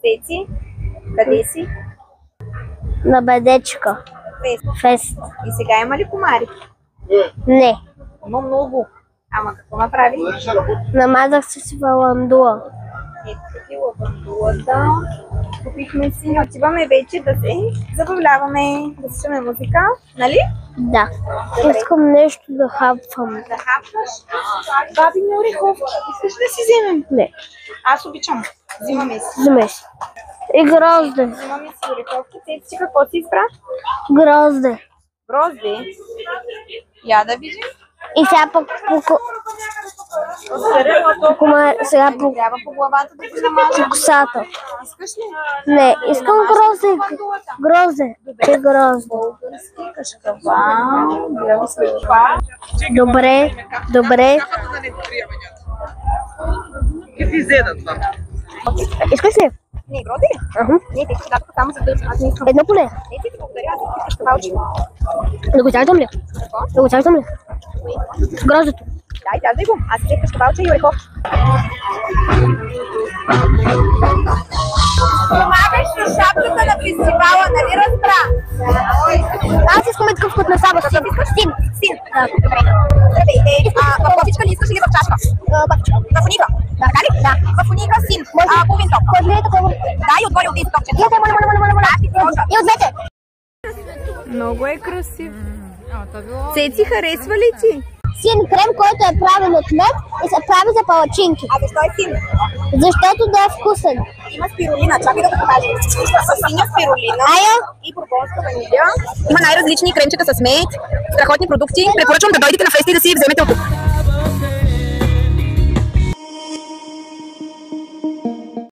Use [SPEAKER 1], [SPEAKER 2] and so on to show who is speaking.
[SPEAKER 1] Цеци, къде си?
[SPEAKER 2] На бедечка. Фест.
[SPEAKER 1] И сега има ли комари?
[SPEAKER 2] Не.
[SPEAKER 1] Има много. Ама какво направи?
[SPEAKER 2] Намазах се с валандула.
[SPEAKER 1] Ето таки лавандулата. Купихме си. Отиваме вече да се забавляваме, да слушаме музика. Нали?
[SPEAKER 2] Да. Искам нещо да хапвам.
[SPEAKER 1] Да хапваш? Баби ми ореховки. Искаш да си вземем?
[SPEAKER 2] Не.
[SPEAKER 1] Аз обичам. Взимаме си.
[SPEAKER 2] Вземеш. И грозде.
[SPEAKER 1] Взимаме си ореховки. Цеци, какво си избра?
[SPEAKER 2] Грозде.
[SPEAKER 1] Грозде. Я да видим.
[SPEAKER 2] И сега пък сега по
[SPEAKER 1] Трябва по главата да ти намажа.
[SPEAKER 2] косата.
[SPEAKER 1] Искаш ли?
[SPEAKER 2] Не, искам грозде. Грозде. И грозде. Добре, добре. Искаш ли?
[SPEAKER 1] Не, грози ли? Не, те ще дадат само за да аз не искам.
[SPEAKER 2] Едно поле.
[SPEAKER 1] Не, ти благодаря, аз искаш каштавалче.
[SPEAKER 2] Да го цяждам ли? Да го цяждам ли? Гроздето.
[SPEAKER 1] Дай, тязай го. Аз искам каштавалче и ореховки. Помагаш с шапката на фестивала, нали разбра?
[SPEAKER 2] Аз искам такъв кът на саба.
[SPEAKER 1] Син. Син. Добре. Здравей. В кофичка ли искаш или в чашка? В уника. Така ли? Да. В уника син. Половин топ.
[SPEAKER 2] Кой е такова?
[SPEAKER 1] Да, и отгоре от топче. И от двете. Много е красив. Цеци, харесва ли ти?
[SPEAKER 2] Син крем, който е правен от мед и се прави за палачинки.
[SPEAKER 1] А защо е син?
[SPEAKER 2] Защото да е вкусен.
[SPEAKER 1] Има спирулина, чакай да го покажа. С синя спирулина и бурбонска ванилия. Има най-различни кремчета с мед, страхотни продукти. Препоръчвам да дойдете на феста и да си вземете от тук.